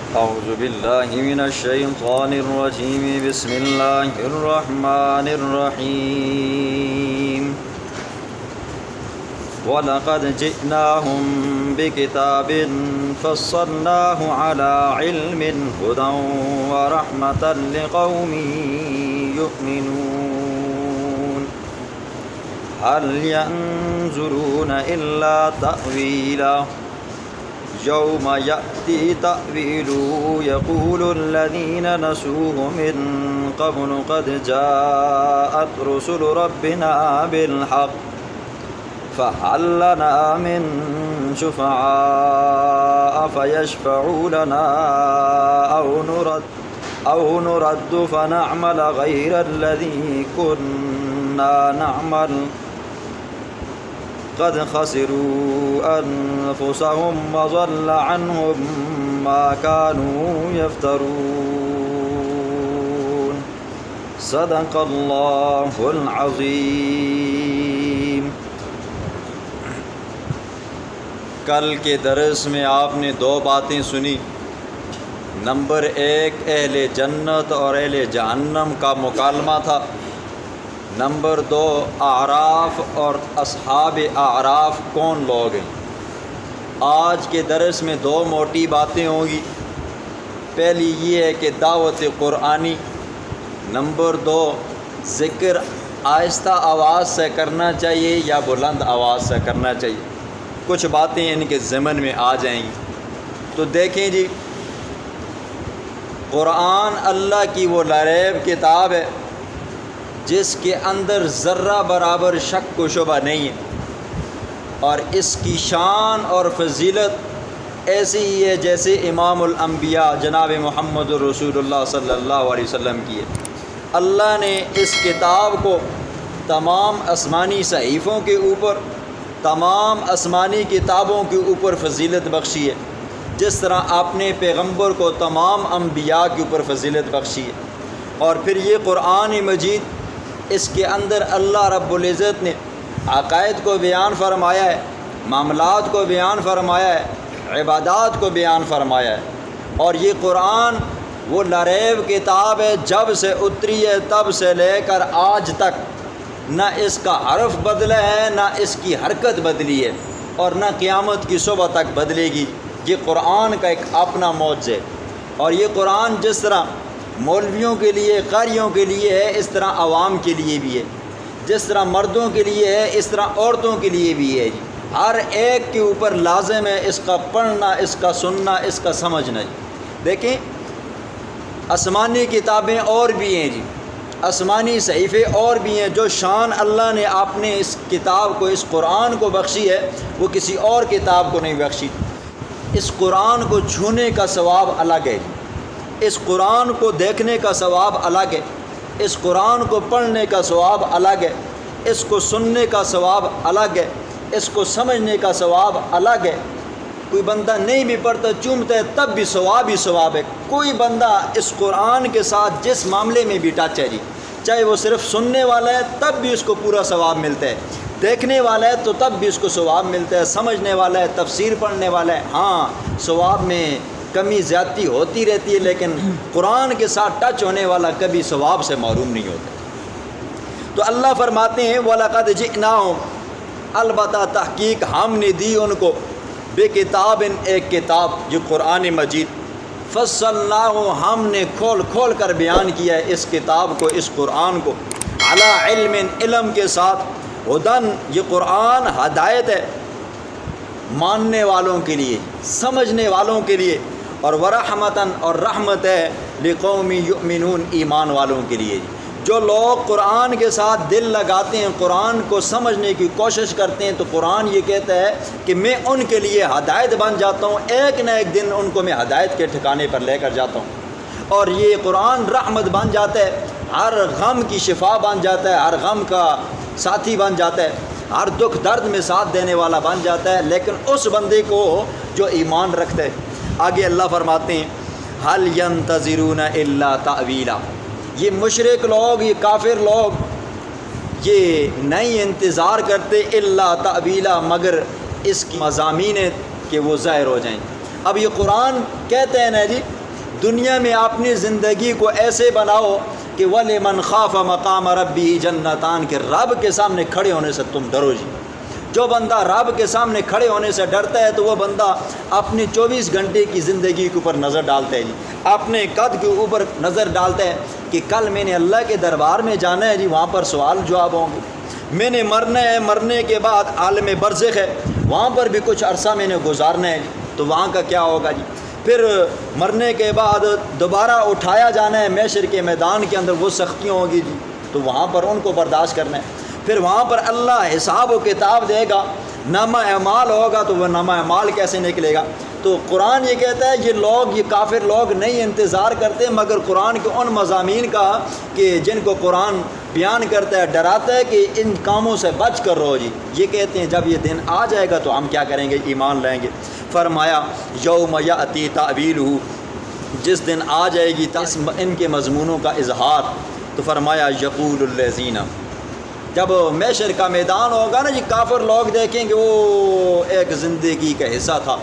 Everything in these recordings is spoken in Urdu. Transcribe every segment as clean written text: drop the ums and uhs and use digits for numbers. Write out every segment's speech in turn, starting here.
أعوذ بالله من الشيطان الرجيم بسم الله الرحمن الرحيم وَلَقَدْ جِئْنَاهُمْ بِكِتَابٍ فَصَّلْنَاهُ عَلَى عِلْمٍ هُدًى وَرَحْمَةً لِقَوْمٍ يُؤْمِنُونَ هَلْ يَنظُرُونَ إِلَّا تَأْوِيلَهُ يَوْمَ يَأْتِي تَأْوِيلُهُ يَقُولُ الَّذِينَ نَسُوهُ مِن قَبْلُ قَدْ جَاءَتْ رُسُلُ رَبِّنَا بِالْحَقِّ فَهَلْ لَنَا مِن شُفَعَاءَ فَيَشْفَعُوا لَنَا أَوْ نُرَدُّ فَنَعْمَلَ غَيْرَ الَّذِي كُنَّا نَعْمَلُ قَدْ خَسِرُوا أَنفُسَهُمْ وَضَلَّ عَنْهُمْ مَا كَانُوا يَفْتَرُونَ صدق اللہ العظیم۔ کل کے درس میں آپ نے دو باتیں سنی۔ نمبر ایک اہل جنت اور اہل جہنم کا مکالمہ تھا۔ نمبر دو اعراف اور اصحاب اعراف کون لوگ ہیں۔ آج کے درس میں دو موٹی باتیں ہوں گی۔ پہلی یہ ہے کہ دعوت قرآنی، نمبر دو ذکر آہستہ آواز سے کرنا چاہیے یا بلند آواز سے کرنا چاہیے۔ کچھ باتیں ان کے ضمن میں آ جائیں گی۔ تو دیکھیں جی، قرآن اللہ کی وہ لاریب کتاب ہے جس کے اندر ذرہ برابر شک و شبہ نہیں ہے، اور اس کی شان اور فضیلت ایسی ہی ہے جیسے امام الانبیاء جناب محمد رسول اللہ صلی اللہ علیہ وسلم کی ہے۔ اللہ نے اس کتاب کو تمام آسمانی صحیفوں کے اوپر، تمام آسمانی کتابوں کے اوپر فضیلت بخشی ہے، جس طرح آپ نے پیغمبر کو تمام انبیاء کے اوپر فضیلت بخشی ہے۔ اور پھر یہ قرآن مجید، اس کے اندر اللہ رب العزت نے عقائد کو بیان فرمایا ہے، معاملات کو بیان فرمایا ہے، عبادات کو بیان فرمایا ہے۔ اور یہ قرآن وہ لاریب کتاب ہے، جب سے اتری ہے تب سے لے کر آج تک نہ اس کا حرف بدلا ہے، نہ اس کی حرکت بدلی ہے، اور نہ قیامت کی صبح تک بدلے گی۔ یہ قرآن کا ایک اپنا معجزہ ہے۔ اور یہ قرآن جس طرح مولویوں کے لیے، قاریوں کے لیے ہے، اس طرح عوام کے لیے بھی ہے۔ جس طرح مردوں کے لیے ہے، اس طرح عورتوں کے لیے بھی ہے۔ ہر ایک کے اوپر لازم ہے اس کا پڑھنا، اس کا سننا، اس کا سمجھنا۔ دیکھیں، آسمانی کتابیں اور بھی ہیں جی، آسمانی صحیفے اور بھی ہیں، جو شان اللہ نے آپ نے اس کتاب کو، اس قرآن کو بخشی ہے، وہ کسی اور کتاب کو نہیں بخشی۔ اس قرآن کو چھونے کا ثواب الگ ہے، اس قرآن کو دیکھنے کا ثواب الگ ہے، اس قرآن کو پڑھنے کا ثواب الگ ہے، اس کو سننے کا ثواب الگ ہے، اس کو سمجھنے کا ثواب الگ ہے۔ کوئی بندہ نہیں بھی پڑھتا، چومتا ہے، تب بھی ثواب ہی ثواب ہے۔ کوئی بندہ اس قرآن کے ساتھ جس معاملے میں بھی ٹچ ہے جی، چاہے وہ صرف سننے والا ہے تب بھی اس کو پورا ثواب ملتا ہے، دیکھنے والا ہے تو تب بھی اس کو ثواب ملتا ہے، سمجھنے والا ہے، تفسیر پڑھنے والا ہے، ہاں ثواب میں کمی زیادتی ہوتی رہتی ہے، لیکن قرآن کے ساتھ ٹچ ہونے والا کبھی ثواب سے محروم نہیں ہوتا۔ تو اللہ فرماتے ہیں وَلَقَدْ جِئْنَاهُمْ، البتہ تحقیق ہم نے دی ان کو، بے کتاب، ایک کتاب، یہ قرآن مجید، فصلناہ، ہم نے کھول کھول کر بیان کیا ہے اس کتاب کو، اس قرآن کو، علی علم، علم کے ساتھ، ہدن، یہ قرآن ہدایت ہے ماننے والوں کے لیے، سمجھنے والوں کے لیے، اور ورحمتاً، اور رحمت ہے لقوم یؤمنون، ایمان والوں کے لیے۔ جو لوگ قرآن کے ساتھ دل لگاتے ہیں، قرآن کو سمجھنے کی کوشش کرتے ہیں، تو قرآن یہ کہتا ہے کہ میں ان کے لیے ہدایت بن جاتا ہوں، ایک نہ ایک دن ان کو میں ہدایت کے ٹھکانے پر لے کر جاتا ہوں۔ اور یہ قرآن رحمت بن جاتا ہے، ہر غم کی شفا بن جاتا ہے، ہر غم کا ساتھی بن جاتا ہے، ہر دکھ درد میں ساتھ دینے والا بن جاتا ہے، لیکن اس بندے کو جو ایمان رکھتا ہے۔ آگے اللہ فرماتے ہیں هل ينتظرون الا تأویلا، یہ مشرک لوگ، یہ کافر لوگ، یہ نہیں انتظار کرتے الا تأویلا، مگر اس کی مضامین کہ وہ ظاہر ہو جائیں۔ اب یہ قرآن کہتے ہیں نا جی دنیا میں اپنی زندگی کو ایسے بناؤ کہ وَلِمَنْ خَافَ مَقَامَ رَبِّهِ جَنَّتَانِ کہ رب کے سامنے کھڑے ہونے سے تم ڈرو جی۔ جو بندہ رب کے سامنے کھڑے ہونے سے ڈرتا ہے تو وہ بندہ اپنی 24 گھنٹے کی زندگی کے اوپر نظر ڈالتا ہے جی، اپنے قد کے اوپر نظر ڈالتا ہے کہ کل میں نے اللہ کے دربار میں جانا ہے جی، وہاں پر سوال جواب ہوں گے، میں نے مرنا ہے، مرنے کے بعد عالم برزخ ہے، وہاں پر بھی کچھ عرصہ میں نے گزارنا ہے جی، تو وہاں کا کیا ہوگا جی، پھر مرنے کے بعد دوبارہ اٹھایا جانا ہے محشر کے میدان کے اندر، وہ سختیاں ہوں گی جی، تو وہاں پر ان کو برداشت کرنا ہے، پھر وہاں پر اللہ حساب و کتاب دے گا، نامہ اعمال ہوگا تو وہ نامہ اعمال کیسے نکلے گا۔ تو قرآن یہ کہتا ہے یہ کافر لوگ نہیں انتظار کرتے مگر قرآن کے ان مضامین کا کہ جن کو قرآن بیان کرتا ہے، ڈراتا ہے کہ ان کاموں سے بچ کر رہو جی۔ یہ کہتے ہیں جب یہ دن آ جائے گا تو ہم کیا کریں گے، ایمان لائیں گے۔ فرمایا یوم یأتی تأویلہ، جس دن آ جائے گی ان کے مضمونوں کا اظہار، تو فرمایا یقول الذین، جب محشر کا میدان ہوگا نا جی، کافر لوگ دیکھیں گے وہ ایک زندگی کا حصہ تھا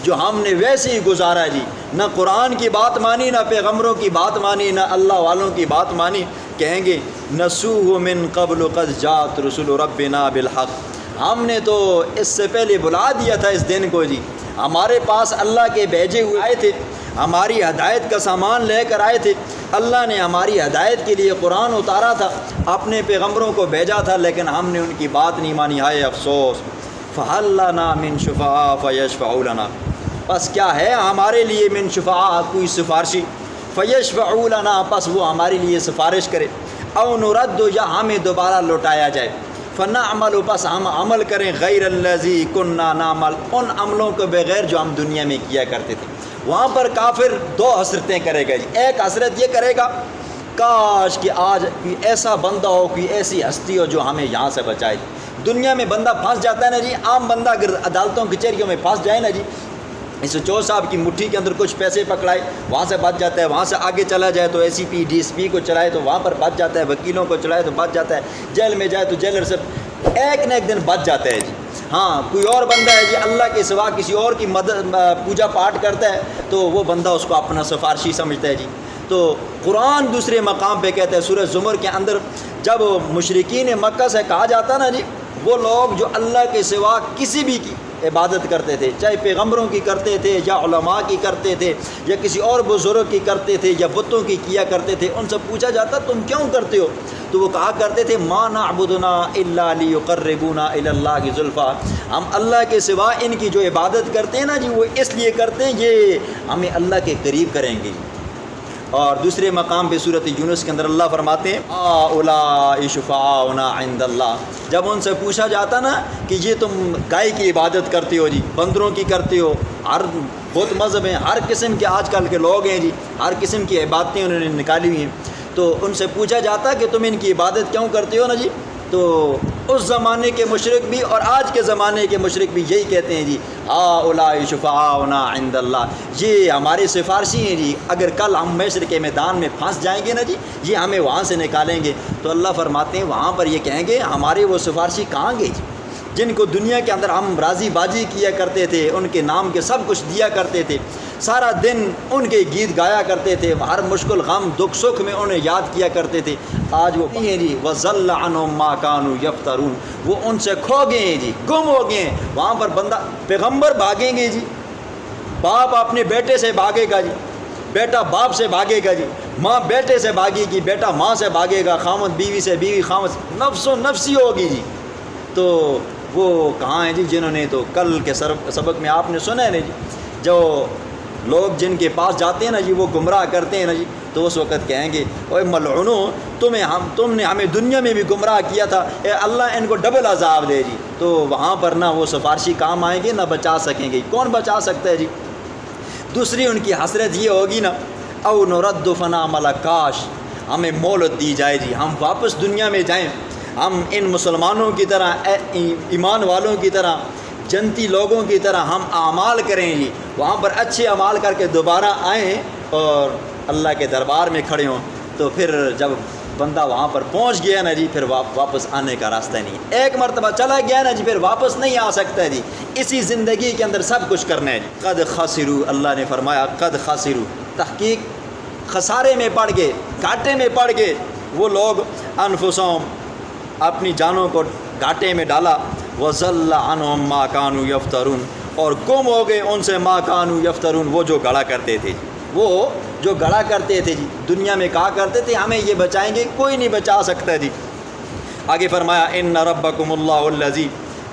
جو ہم نے ویسے ہی گزارا جی، نہ قرآن کی بات مانی، نہ پیغمبروں کی بات مانی، نہ اللہ والوں کی بات مانی، کہیں گے نسوہ من قبل قد جاءت رسل ربنا بالحق، ہم نے تو اس سے پہلے بلا دیا تھا اس دن کو جی، ہمارے پاس اللہ کے بھیجے ہوئے آئے تھے، ہماری ہدایت کا سامان لے کر آئے تھے، اللہ نے ہماری ہدایت کے لیے قرآن اتارا تھا، اپنے پیغمبروں کو بھیجا تھا، لیکن ہم نے ان کی بات نہیں مانی، ہائے افسوس۔ فَهَلْ لَنَا مِن شُفَعَاءَ فَيَشْفَعُوا لَنَا، پس کیا ہے ہمارے لیے من شفعاء کوئی سفارشی، فَيَشْفَعُوا لَنَا پس وہ ہمارے لیے سفارش کرے، او نرد یا ہمیں دوبارہ لوٹایا جائے، فَنَعْمَلُ پس ہم عمل کریں غیر الذی کُنَّا نعمل، ان عملوں کے بغیر جو ہم دنیا میں کیا کرتے تھے۔ وہاں پر کافر دو حسرتیں کرے گا جی، ایک حسرت یہ کرے گا کاش کہ آج کوئی ایسا بندہ ہو، کوئی ایسی ہستی ہو جو ہمیں یہاں سے بچائے۔ دنیا میں بندہ پھنس جاتا ہے نا جی، عام بندہ اگر عدالتوں کچہریوں میں پھنس جائے نا جی، اس چور صاحب کی مٹھی کے اندر کچھ پیسے پکڑائے وہاں سے بچ جاتا ہے، وہاں سے آگے چلا جائے تو S C P D S P کو چلائے تو وہاں پر بچ جاتا ہے، وکیلوں کو چلائے تو بچ جاتا ہے، جیل میں جائے تو جیلر سے ایک نہ ایک دن بچ جاتا ہے جی۔ ہاں کوئی اور بندہ ہے جی اللہ کے سوا کسی اور کی مدد پوجا پاٹ کرتا ہے تو وہ بندہ اس کو اپنا سفارشی سمجھتا ہے جی۔ تو قرآن دوسرے مقام پہ کہتا ہے سورہ زمر کے اندر، جب مشرکین مکہ سے کہا جاتا نا جی، وہ لوگ جو اللہ کے سوا کسی بھی کی عبادت کرتے تھے، چاہے پیغمبروں کی کرتے تھے یا علماء کی کرتے تھے یا کسی اور بزرگ کی کرتے تھے یا بتوں کی کیا کرتے تھے، ان سے پوچھا جاتا تم کیوں کرتے ہو، تو وہ کہا کرتے تھے ما نعبدنا الا لیقربونا الی اللہ زلفیٰ، ہم اللہ کے سوا ان کی جو عبادت کرتے ہیں نا جی وہ اس لیے کرتے ہیں یہ ہمیں اللہ کے قریب کریں گے۔ اور دوسرے مقام پہ سورۃ یونس کے اندر اللہ فرماتے ہیں اولئک شفعاؤنا عند اللہ، جب ان سے پوچھا جاتا نا کہ یہ تم گائے کی عبادت کرتے ہو جی، بندروں کی کرتے ہو، ہر بت مذہب ہیں، ہر قسم کے آج کل کے لوگ ہیں جی، ہر قسم کی عبادتیں انہوں نے نکالی ہوئی ہیں، تو ان سے پوچھا جاتا کہ تم ان کی عبادت کیوں کرتے ہو نا جی، تو اس زمانے کے مشرک بھی اور آج کے زمانے کے مشرک بھی یہی کہتے ہیں جی اولئک شفعاؤنا عند اللہ، یہ ہمارے سفارشی ہیں جی، اگر کل ہم محشر کے میدان میں پھنس جائیں گے نا جی یہ ہمیں وہاں سے نکالیں گے۔ تو اللہ فرماتے ہیں وہاں پر یہ کہیں گے ہمارے وہ سفارشی کہاں گئے جی، جن کو دنیا کے اندر ہم راضی بازی کیا کرتے تھے، ان کے نام کے سب کچھ دیا کرتے تھے، سارا دن ان کے گیت گایا کرتے تھے، ہر مشکل غم دکھ سکھ میں انہیں یاد کیا کرتے تھے، آج وہ نہیں ہیں جی، وَضَلَّ عَنْهُمْ مَا كَانُوا يَفْتَرُونَ، وہ ان سے کھو گئے ہیں جی، گم ہو گئے ہیں۔ وہاں پر بندہ پیغمبر بھاگیں گے جی، باپ اپنے بیٹے سے بھاگے گا جی، بیٹا باپ سے بھاگے گا جی، ماں بیٹے سے بھاگے گی، بیٹا ماں سے بھاگے گا، خامد بیوی سے، بیوی خامد، نفس و نفسی ہوگی جی۔ تو وہ کہاں ہیں جی جنہوں نے، تو کل کے سبق میں آپ نے سنا ہے نا جی، جو لوگ جن کے پاس جاتے ہیں نا جی وہ گمراہ کرتے ہیں نا جی، تو اس وقت کہیں گے اوے ملعونو تم نے ہمیں دنیا میں بھی گمراہ کیا تھا، اے اللہ ان کو ڈبل عذاب دے جی۔ تو وہاں پر نہ وہ سفارشی کام آئیں گے نہ بچا سکیں گے، کون بچا سکتا ہے جی۔ دوسری ان کی حسرت یہ ہوگی نا او نرد فنعمل، کاش ہمیں مہلت دی جائے جی، ہم واپس دنیا میں جائیں، ہم ان مسلمانوں کی طرح، ایمان والوں کی طرح، جنتی لوگوں کی طرح ہم اعمال کریں جی، وہاں پر اچھے اعمال کر کے دوبارہ آئیں اور اللہ کے دربار میں کھڑے ہوں۔ تو پھر جب بندہ وہاں پر پہنچ گیا نا جی پھر واپس آنے کا راستہ نہیں، ایک مرتبہ چلا گیا نا جی پھر واپس نہیں آ سکتا جی، اسی زندگی کے اندر سب کچھ کرنا ہے جی۔ قد خسروا، اللہ نے فرمایا قد خسروا، تحقیق خسارے میں پڑ گئے، گھاٹے میں پڑ گئے وہ لوگ، انفسہم اپنی جانوں کو گھاٹے میں ڈالا، وضل عنہم ما کانوا یفترون اور گم ہو گئے ان سے ما کانوا یفترون وہ جو گڑا کرتے تھے، وہ جو گڑا کرتے تھے جی، دنیا میں کہا کرتے تھے ہمیں یہ بچائیں گے، کوئی نہیں بچا سکتا جی۔ آگے فرمایا ان ربکم اللہ الذی،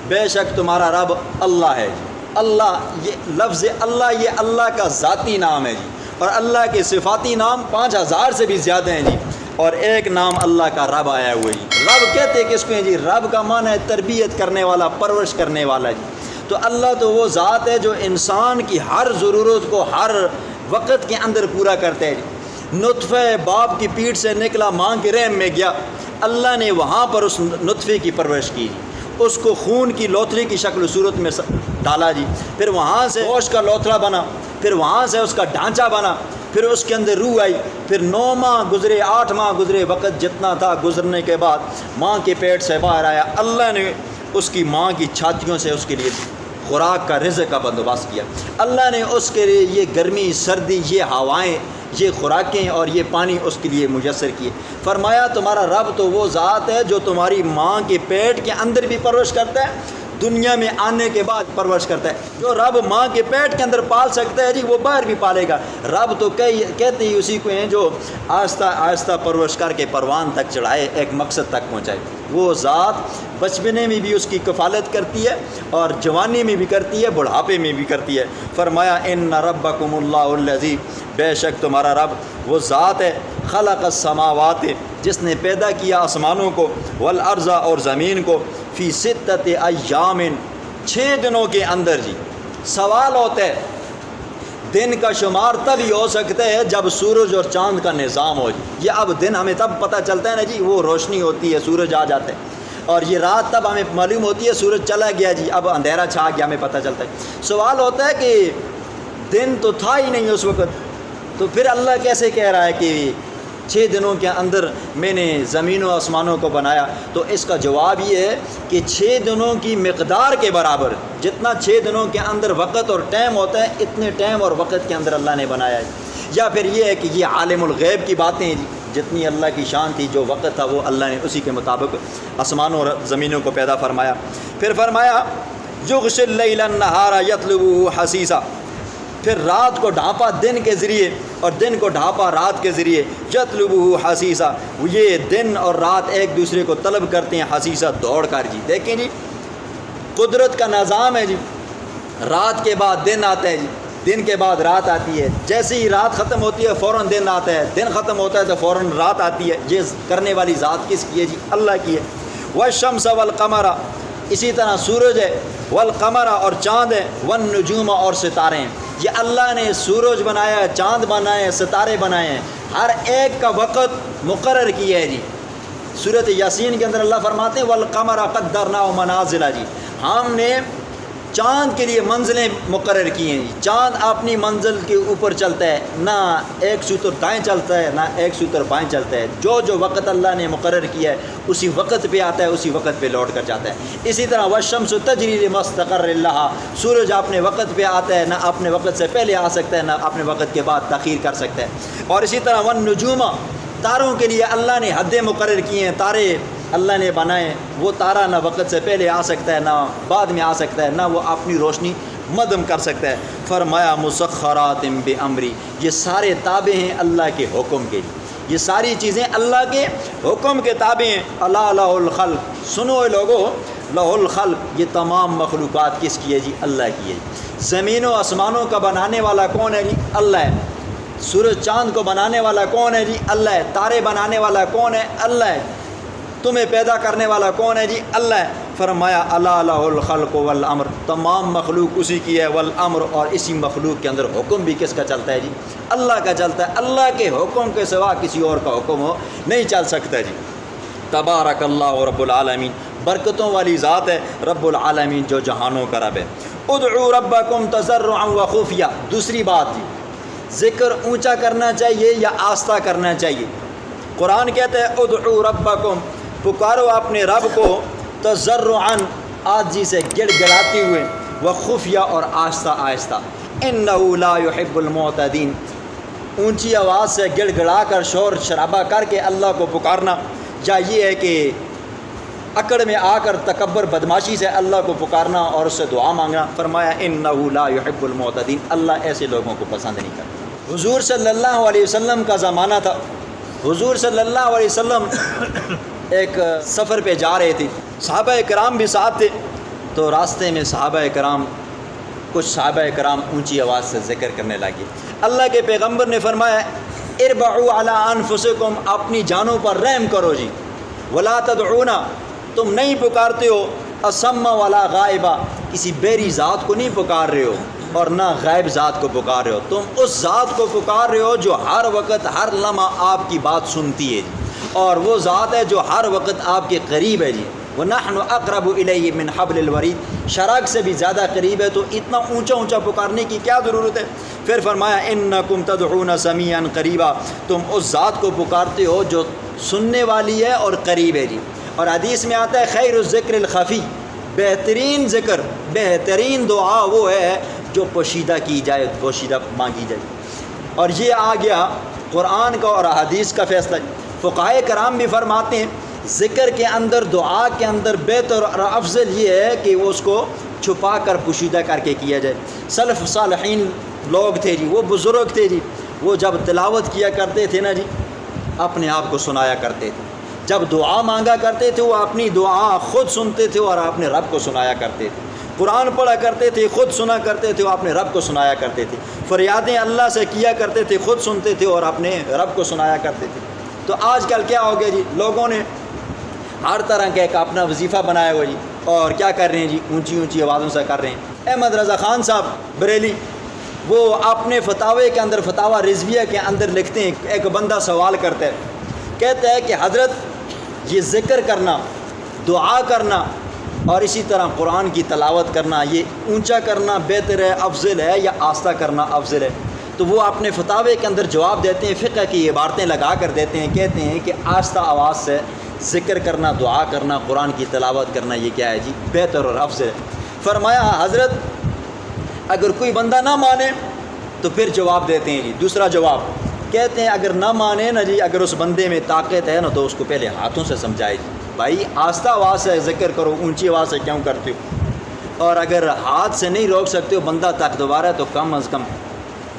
بے شک تمہارا رب اللہ ہے جی۔ اللہ، یہ لفظ اللہ یہ اللہ کا ذاتی نام ہے جی، اور اللہ کے صفاتی نام 5000 سے بھی زیادہ ہیں جی، اور ایک نام اللہ کا رب آیا ہوا ہے جی۔ رب کہتے کس کو ہیں جی؟ رب کا معنی ہے تربیت کرنے والا، پرورش کرنے والا جی۔ تو اللہ تو وہ ذات ہے جو انسان کی ہر ضرورت کو ہر وقت کے اندر پورا کرتا ہے جی۔ نطفہ باپ کی پیٹھ سے نکلا، ماں کے رحم میں گیا، اللہ نے وہاں پر اس نطفے کی پرورش کی جی، اس کو خون کی لوتھڑی کی شکل و صورت میں ڈالا جی، پھر وہاں سے گوشت کا لوتھڑا بنا، پھر وہاں سے اس کا ڈھانچہ بنا، پھر اس کے اندر روح آئی، پھر 9 ماہ گزرے، 8 ماہ گزرے، وقت جتنا تھا گزرنے کے بعد ماں کے پیٹ سے باہر آیا، اللہ نے اس کی ماں کی چھاتیوں سے اس کے لیے خوراک کا رزق کا بندوبست کیا، اللہ نے اس کے لیے یہ گرمی سردی، یہ ہوائیں، یہ خوراکیں اور یہ پانی اس کے لیے میسر کیے۔ فرمایا تمہارا رب تو وہ ذات ہے جو تمہاری ماں کے پیٹ کے اندر بھی پرورش کرتا ہے، دنیا میں آنے کے بعد پرورش کرتا ہے۔ جو رب ماں کے پیٹ کے اندر پال سکتا ہے جی وہ باہر بھی پالے گا۔ رب تو کہتے ہی اسی کو ہیں جو آہستہ آہستہ پرورش کر کے پروان تک چڑھائے، ایک مقصد تک پہنچائے۔ وہ ذات بچپنے میں بھی اس کی کفالت کرتی ہے اور جوانی میں بھی کرتی ہے، بڑھاپے میں بھی کرتی ہے۔ فرمایا ان ربکم اللہ الذی، بے شک تمہارا رب وہ ذات ہے، خلق السماوات، جس نے پیدا کیا آسمانوں کو، والارض اور زمین کو، فی 6 ایام، 6 دنوں کے اندر جی۔ سوال ہوتا ہے دن کا شمار تب ہی ہو سکتا ہے جب سورج اور چاند کا نظام ہو جی، یہ اب دن ہمیں تب پتہ چلتا ہے نا جی، وہ روشنی ہوتی ہے، سورج آ جاتا ہے، اور یہ رات تب ہمیں معلوم ہوتی ہے سورج چلا گیا جی، اب اندھیرا چھا گیا، ہمیں پتہ چلتا ہے۔ سوال ہوتا ہے کہ دن تو تھا ہی نہیں اس وقت، تو پھر اللہ کیسے کہہ رہا ہے کہ 6 دنوں کے اندر میں نے زمین و آسمانوں کو بنایا؟ تو اس کا جواب یہ ہے کہ 6 دنوں کی مقدار کے برابر جتنا 6 دنوں کے اندر وقت اور ٹائم ہوتا ہے، اتنے ٹائم اور وقت کے اندر اللہ نے بنایا ہے۔ یا پھر یہ ہے کہ یہ عالم الغیب کی باتیں ہیں جی، جتنی اللہ کی شان تھی، جو وقت تھا وہ اللہ نے اسی کے مطابق آسمانوں اور زمینوں کو پیدا فرمایا۔ پھر فرمایا یغشی اللیل النہار یطلبہ حثیثا، پھر رات کو ڈھانپا دن کے ذریعے اور دن کو ڈھانپا رات کے ذریعے، یطلبہ حثیثا، یہ دن اور رات ایک دوسرے کو طلب کرتے ہیں، حثیثا دوڑ کر جی۔ دیکھیں جی قدرت کا نظام ہے جی، رات کے بعد دن آتا ہے جی، دن کے بعد رات آتی ہے، جیسے ہی رات ختم ہوتی ہے فوراً دن آتا ہے، دن ختم ہوتا ہے تو فوراً رات آتی ہے۔ یہ کرنے والی ذات کس کی ہے جی؟ اللہ کی ہے۔ والشمس والقمر، اسی طرح سورج ہے، والقمر اور چاند ہے، والنجوم اور ستارے ہیں۔ یہ اللہ نے سورج بنایا ہے، چاند بنائے ہیں، ستارے بنائے ہیں، ہر ایک کا وقت مقرر کیا ہے جی۔ سورۃ یاسین کے اندر اللہ فرماتے ہیں والقمر قدرناہ منازل جی، ہم نے چاند کے لیے منزلیں مقرر کی ہیں جی۔ چاند اپنی منزل کے اوپر چلتا ہے، نہ ایک سوتر دائیں چلتا ہے نہ ایک سوتر بائیں چلتا ہے، جو جو وقت اللہ نے مقرر کیا ہے اسی وقت پہ آتا ہے، اسی وقت پہ لوٹ کر جاتا ہے۔ اسی طرح والشمس تجری لمستقر لہا، سورج اپنے وقت پہ آتا ہے، نہ اپنے وقت سے پہلے آ سکتا ہے نہ اپنے وقت کے بعد تاخیر کر سکتا ہے۔ اور اسی طرح والنجوم، تاروں کے لیے اللہ نے حدیں مقرر کی ہیں، تارے اللہ نے بنائے، وہ تارہ نہ وقت سے پہلے آ سکتا ہے نہ بعد میں آ سکتا ہے، نہ وہ اپنی روشنی مدم کر سکتا ہے۔ فرمایا مسخرات بامری، یہ سارے تابع ہیں اللہ کے حکم کے، یہ ساری چیزیں اللہ کے حکم کے تابع ہیں۔ الا لہ الخلق، سنو اے لوگو، لہ الخلق، یہ تمام مخلوقات کس کی ہے جی؟ اللہ کی ہے۔ زمین و آسمانوں کا بنانے والا کون ہے جی؟ اللہ ہے۔ سورج چاند کو بنانے والا کون ہے جی؟ اللہ ہے۔ تارے بنانے والا کون ہے؟ اللہ ہے۔ تمہیں پیدا کرنے والا کون ہے جی؟ اللہ ہے۔ فرمایا الا لہ الخلق والامر، تمام مخلوق اسی کی ہے، والامر، اور اسی مخلوق کے اندر حکم بھی کس کا چلتا ہے جی؟ اللہ کا چلتا ہے۔ اللہ کے حکم کے سوا کسی اور کا حکم نہیں چل سکتا جی۔ تبارک اللہ رب العالمین، برکتوں والی ذات ہے رب العالمین جو جہانوں کا رب ہے۔ ادعوا ربکم تضرعا وخفیا، دوسری بات جی، ذکر اونچا کرنا چاہیے یا آہستہ کرنا چاہیے؟ قرآن کہتا ہے ادعوا ربکم، پکارو اپنے رب کو، تضرعا، عاجزی سے گڑ گڑاتے ہوئے، وخفیہ، اور آہستہ آہستہ، انہ لا يحب المعتدین، اونچی آواز سے گڑ گڑا کر شور شرابہ کر کے اللہ کو پکارنا، یا یہ ہے کہ اکڑ میں آ کر تکبر بدماشی سے اللہ کو پکارنا اور اس سے دعا مانگنا؟ فرمایا انہ لا یحب المعتدین، اللہ ایسے لوگوں کو پسند نہیں کرتا۔ حضور صلی اللہ علیہ وسلم کا زمانہ تھا، حضور صلی اللہ علیہ وسلم ایک سفر پہ جا رہے تھے، صحابہ کرام بھی ساتھ تھے، تو راستے میں کچھ صحابہ کرام اونچی آواز سے ذکر کرنے لگے۔ اللہ کے پیغمبر نے فرمایا اربعوا علی انفسکم، اپنی جانوں پر رحم کرو جی، ولا تدعونا، تم نہیں پکارتے ہو اصم ولا غائبہ، کسی بیری ذات کو نہیں پکار رہے ہو اور نہ غائب ذات کو پکار رہے ہو، تم اس ذات کو پکار رہے ہو جو ہر وقت ہر لمحہ آپ کی بات سنتی ہے جی، اور وہ ذات ہے جو ہر وقت آپ کے قریب ہے جی۔ وَنَحْنُ أَقْرَبُ إِلَيْهِ مِنْ حَبْلِ الْوَرِيدِ، شراک سے بھی زیادہ قریب ہے، تو اتنا اونچا اونچا پکارنے کی کیا ضرورت ہے؟ پھر فرمایا إِنَّكُمْ تَدْعُونَ سَمِيعًا قَرِيبًا، تم اس ذات کو پکارتے ہو جو سننے والی ہے اور قریب ہے جی۔ اور حدیث میں آتا ہے خیر الذکر الخفی، بہترین ذکر، بہترین دعا وہ ہے جو پوشیدہ کی جائے، پوشیدہ مانگی جائے۔ اور یہ آ گیا قرآن کا اور حدیث کا فیصلہ۔ فقہائے کرام بھی فرماتے ہیں ذکر کے اندر، دعا کے اندر بہتر اور افضل یہ ہے کہ وہ اس کو چھپا کر پوشیدہ کر کے کیا جائے۔ سلف صالحین لوگ تھے جی، وہ بزرگ تھے جی، وہ جب تلاوت کیا کرتے تھے نا جی، اپنے آپ کو سنایا کرتے تھے، جب دعا مانگا کرتے تھے وہ اپنی دعا خود سنتے تھے اور اپنے رب کو سنایا کرتے تھے، قرآن پڑھا کرتے تھے خود سنا کرتے تھے، وہ اپنے رب کو سنایا کرتے تھے، فریادیں اللہ سے کیا کرتے تھے خود سنتے تھے اور اپنے رب کو سنایا کرتے تھے۔ تو آج کل کیا ہو گیا جی، لوگوں نے ہر طرح کا ایک اپنا وظیفہ بنایا ہوا جی، اور کیا کر رہے ہیں جی، اونچی اونچی آوازوں سے کر رہے ہیں۔ احمد رضا خان صاحب بریلی، وہ اپنے فتاوے کے اندر، فتاوی رضویہ کے اندر لکھتے ہیں، ایک بندہ سوال کرتا ہے، کہتا ہے کہ حضرت یہ ذکر کرنا، دعا کرنا اور اسی طرح قرآن کی تلاوت کرنا، یہ اونچا کرنا بہتر ہے، افضل ہے، یا آہستہ کرنا افضل ہے؟ تو وہ اپنے فتاوے کے اندر جواب دیتے ہیں، فقہ کی عبارتیں لگا کر دیتے ہیں، کہتے ہیں کہ آہستہ آواز سے ذکر کرنا، دعا کرنا، قرآن کی تلاوت کرنا، یہ کیا ہے جی، بہتر اور افضل ہے۔ فرمایا حضرت اگر کوئی بندہ نہ مانے تو پھر جواب دیتے ہیں جی، دوسرا جواب کہتے ہیں اگر نہ مانے نا جی، اگر اس بندے میں طاقت ہے نا تو اس کو پہلے ہاتھوں سے سمجھائے جی، بھائی آہستہ آواز سے ذکر کرو، اونچی آواز سے کیوں کرتے ہو؟ اور اگر ہاتھ سے نہیں روک سکتے ہو، بندہ طاقتور ہے، تو کم از کم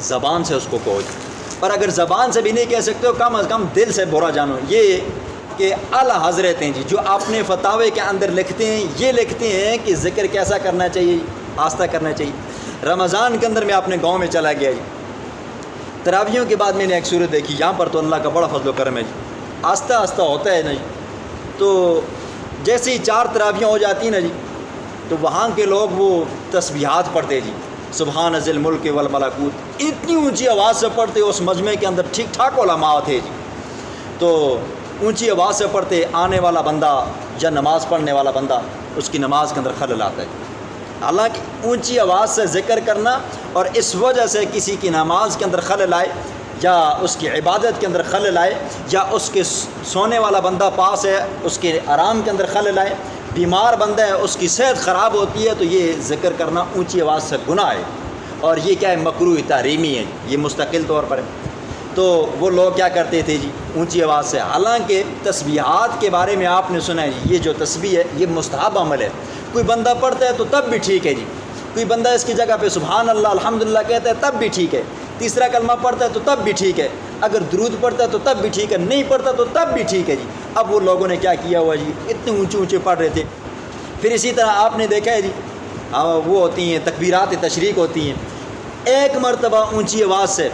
زبان سے اس کو کہو جی، اور اگر زبان سے بھی نہیں کہہ سکتے ہو، کم از کم دل سے برا جانو۔ یہ کہ اعلیٰ حضرت ہیں جی، جو اپنے فتاوے کے اندر لکھتے ہیں، یہ لکھتے ہیں کہ ذکر کیسا کرنا چاہیے، آہستہ کرنا چاہیے۔ رمضان کے اندر میں اپنے گاؤں میں چلا گیا جی، تراویحوں کے بعد میں نے ایک صورت دیکھی، یہاں پر تو اللہ کا بڑا فضل و کرم ہے جی، آہستہ آہستہ ہوتا ہے نا جی، تو جیسے ہی 4 تراویحیں ہو جاتی ہیں نا جی، تو وہاں کے لوگ وہ تسبیحات پڑھتے جی، سبحان ذی الملک والملکوت، اتنی اونچی آواز سے پڑھتے، اس مجمع کے اندر ٹھیک ٹھاک علماء تھے جی، تو اونچی آواز سے پڑھتے، آنے والا بندہ یا نماز پڑھنے والا بندہ، اس کی نماز کے اندر خلل آتا ہے۔ حالانکہ اونچی آواز سے ذکر کرنا اور اس وجہ سے کسی کی نماز کے اندر خلل آئے، یا اس کی عبادت کے اندر خلل آئے، یا اس کے سونے والا بندہ پاس ہے اس کے آرام کے اندر خلل آئے، بیمار بندہ ہے اس کی صحت خراب ہوتی ہے، تو یہ ذکر کرنا اونچی آواز سے گناہ ہے، اور یہ کیا ہے، مکروہ تحریمی ہے، یہ مستقل طور پر ہے۔ تو وہ لوگ کیا کرتے تھے جی، اونچی آواز سے۔ حالانکہ تسبیحات کے بارے میں آپ نے سنا ہے جی، یہ جو تسبیح ہے یہ مستحب عمل ہے، کوئی بندہ پڑھتا ہے تو تب بھی ٹھیک ہے جی، کوئی بندہ اس کی جگہ پہ سبحان اللہ الحمدللہ کہتا ہے تب بھی ٹھیک ہے، تیسرا کلمہ پڑھتا ہے تو تب بھی ٹھیک ہے، اگر درود پڑھتا ہے تو تب بھی ٹھیک ہے، نہیں پڑھتا تو تب بھی ٹھیک ہے جی۔ اب وہ لوگوں نے کیا کیا ہوا جی، اتنے اونچے اونچے پڑھ رہے تھے۔ پھر اسی طرح آپ نے دیکھا ہے جی، وہ ہوتی ہیں تکبیرات تشریق ہوتی ہیں، ایک مرتبہ اونچی آواز سے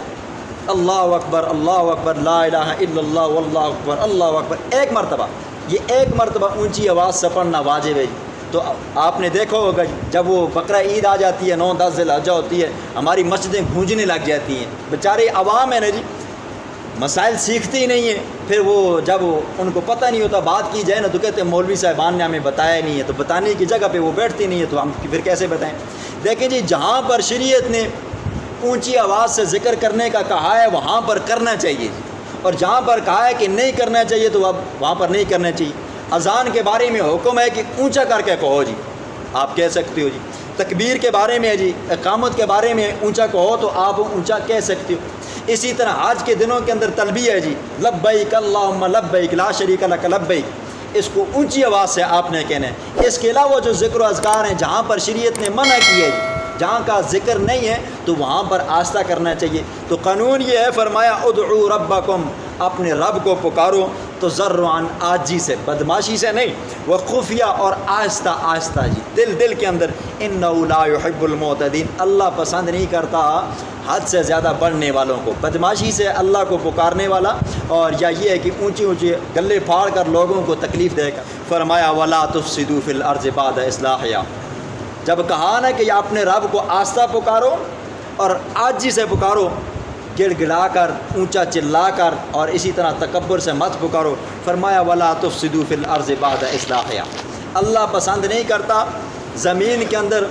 اللہ اکبر لا الہ الا اللہ واللہ اکبر اللہ اکبر، ایک مرتبہ، یہ ایک مرتبہ اونچی آواز سے پڑھنا واجب ہے جی۔ تو آپ نے دیکھا ہوگا جب وہ بقرہ عید آ جاتی ہے، 9-10 ذی الحجہ ہوتی ہے، ہماری مسجدیں گونجنے لگ جاتی ہیں، بیچارے عوام ہیں نا جی، مسائل سیکھتے ہی نہیں ہیں، پھر وہ جب ان کو پتہ نہیں ہوتا بات کی جائے نا تو کہتے ہیں مولوی صاحبان نے ہمیں بتایا نہیں ہے، تو بتانے کی جگہ پہ وہ بیٹھتے نہیں ہیں، تو ہم پھر کیسے بتائیں؟ دیکھیں جی، جہاں پر شریعت نے اونچی آواز سے ذکر کرنے کا کہا ہے وہاں پر کرنا چاہیے جی، اور جہاں پر کہا ہے کہ نہیں کرنا چاہیے تو اب وہاں پر نہیں کرنا چاہیے۔ اذان کے بارے میں حکم ہے کہ اونچا کر کے کہو جی، آپ کہہ سکتے ہو جی۔ تکبیر کے بارے میں جی، اقامت کے بارے میں اونچا کہو تو آپ اونچا کہہ سکتے ہو۔ اسی طرح حج کے دنوں کے اندر تلبیہ ہے جی، لبیک اللہم لبیک لا شریک لک لبیک، اس کو اونچی آواز سے آپ نے کہنا ہے۔ اس کے علاوہ جو ذکر و اذکار ہیں جہاں پر شریعت نے منع کیا ہے جی، جہاں کا ذکر نہیں ہے تو وہاں پر آہستہ کرنا چاہیے۔ تو قانون یہ ہے، فرمایا ادعو ربکم، اپنے رب کو پکارو، تو ذرعاً عاجزی سے، بدماشی سے نہیں، وہ خفیہ اور آہستہ آہستہ جی، دل کے اندر۔ انہ لا یحب المعتدین، اللہ پسند نہیں کرتا حد سے زیادہ بڑھنے والوں کو، بدماشی سے اللہ کو پکارنے والا، اور یا یہ ہے کہ اونچی اونچی گلے پھاڑ کر لوگوں کو تکلیف دے گا۔ فرمایا ولا تفسدوا فی الارض بعد اصلاحها، جب کہا نا کہ اپنے رب کو آہستہ پکارو اور عاجزی سے پکارو، گڑ گڑا کر، اونچا چلا کر، اور اسی طرح تکبر سے مت پکارو۔ فرمایا ولا تفسدوا فی الارض بعد اصلاحها، اللہ پسند نہیں کرتا زمین کے اندر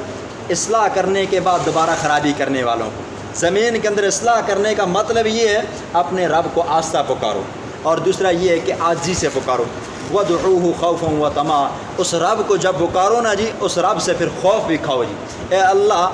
اصلاح کرنے کے بعد دوبارہ خرابی کرنے والوں کو۔ زمین کے اندر اصلاح کرنے کا مطلب یہ ہے اپنے رب کو آہستہ پکارو، اور دوسرا یہ ہے کہ عاجزی سے پکارو۔ وَدْعُوهُ خَوْفًا وَطَمَعًا، اس رب کو جب پکارو نا جی، اس رب سے پھر خوف بھی کھاؤ جی۔ اے اللہ،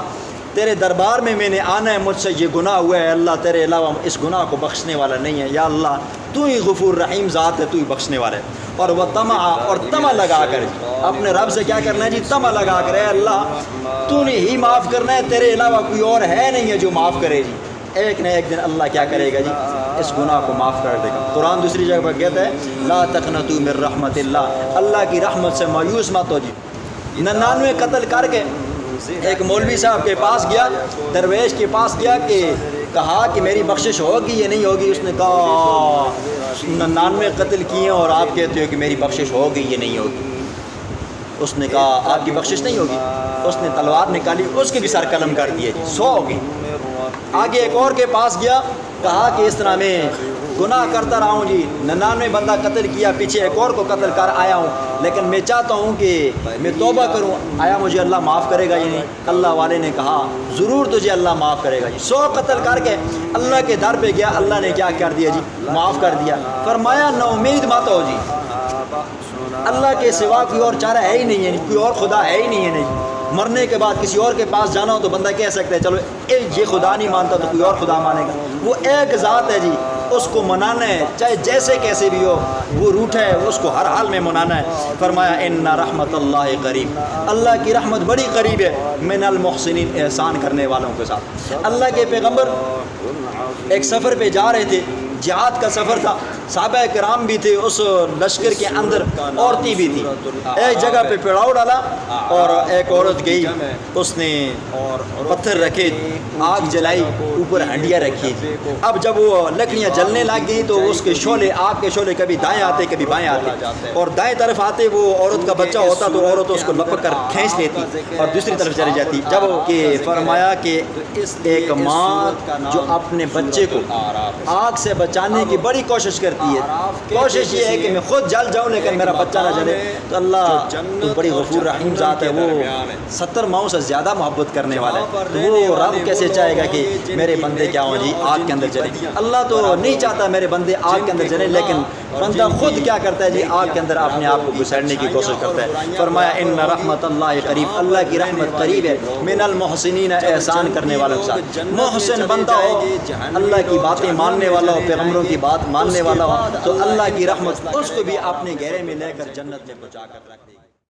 تیرے دربار میں نے آنا ہے، مجھ سے یہ گناہ ہوا ہے، اللہ تیرے علاوہ اس گناہ کو بخشنے والا نہیں ہے، یا اللہ تو ہی غفور رحیم ذات ہے، تو ہی بخشنے والا ہے۔ اور وہ اور تمع لگا کر اپنے رب سے کیا کرنا ہے جی، تمع لگا کر، اے اللہ تو نے ہی معاف کرنا ہے، تیرے علاوہ کوئی اور ہے نہیں ہے جو معاف کرے جی۔ ایک نہ ایک دن اللہ کیا کرے گا جی، اس گناہ کو معاف کر دے گا۔ قرآن دوسری جگہ پر کہتا ہے لا تقنطوا من رحمت اللہ، اللہ کی رحمت سے مایوس مت ہو جی۔ 99 قتل کر کے ایک مولوی صاحب کے پاس گیا، درویش کے پاس گیا، کہ کہا کہ میری بخشش ہوگی یا نہیں ہوگی؟ اس نے کہا 99 قتل کیے اور آپ کہتے ہو کہ میری بخشش ہوگی یا نہیں ہوگی؟ اس نے کہا آپ کی بخشش نہیں ہوگی۔ اس نے تلوار نکالی، اس کے بھی سر قلم کر دیے، 100 ہو گئی۔ آگے ایک اور کے پاس گیا، کہا کہ اس طرح میں گناہ کرتا رہا ہوں جی، 99 بندہ قتل کیا، پیچھے ایک اور کو قتل کر آیا ہوں، لیکن میں چاہتا ہوں کہ میں توبہ کروں، آیا مجھے اللہ معاف کرے گا یا نہیں؟ اللہ والے نے کہا ضرور تجھے اللہ معاف کرے گا جی۔ 100 قتل کر کے اللہ کے در پہ گیا، اللہ نے کیا کر دیا جی، معاف کر دیا۔ فرمایا نا امید مت ہو جی، اللہ کے سوا کوئی اور چارہ ہے ہی نہیں ہے، کوئی اور خدا ہے ہی نہیں ہے۔ نہیں، مرنے کے بعد کسی اور کے پاس جانا ہو تو بندہ کہہ سکتا ہے چلو یہ خدا نہیں مانتا تو کوئی اور خدا مانے گا، وہ ایک ذات ہے جی، اس کو منانا ہے، چاہے جیسے کیسے بھی ہو، وہ روٹھا ہے، اس کو ہر حال میں منانا ہے۔ فرمایا ان رحمت اللہ قریب، اللہ کی رحمت بڑی قریب ہے من المحسنین، احسان کرنے والوں کے ساتھ۔ اللہ کے پیغمبر ایک سفر پہ جا رہے تھے، جہاد کا سفر تھا، صحابہ کرام بھی تھے، اس لشکر کے اندر عورتیں بھی تھیں۔ ایک جگہ پہ پڑاؤ ڈالا اور ایک عورت گئی، اس نے پتھر رکھے، آگ جلائی، اوپر ہنڈیاں رکھی۔ اب جب وہ لکڑیاں جلنے لگ گئی تو اس کے شعلے، آگ کے شعلے کبھی دائیں آتے کبھی بائیں آتے، اور دائیں طرف آتے وہ عورت کا بچہ ہوتا تو عورت اس کو لپک کر کھینچ لیتی اور دوسری طرف چلی جاتی۔ جب کہ فرمایا کہ ایک ماں جو اپنے بچے کو آگ سے بچانے کی بڑی کوشش کرتی ہے، کوشش یہ ہے کہ میں خود جل جاؤں لیکن میرا بچہ نہ جلے، تو اللہ تو بڑی غفور رحیم ذات ہے، وہ 70 ماؤں سے زیادہ محبت کرنے والا ہے، تو وہ رب کیسے چاہے گا کہ میرے بندے کیا ہوں جی آگ کے اندر چلیں؟ اللہ تو نہیں چاہتا میرے بندے آگ کے اندر چلیں، لیکن بندہ خود کیا کرتا ہے جی، آگ کے اندر اپنے آپ کو گھسیڑنے کی کوشش کرتا ہے۔ فرمایا ان رحمت اللہ قریب، اللہ کی رحمت قریب ہے من المحسنین، احسان کرنے والوں کے ساتھ۔ محسن بندہ ہو، اللہ کی باتیں ماننے والا ہو، پیغمبروں کی بات ماننے والا ہو، تو اللہ کی رحمت اس کو بھی اپنے گھیرے میں لے کر جنت میں پہنچا کر رکھ دے گی۔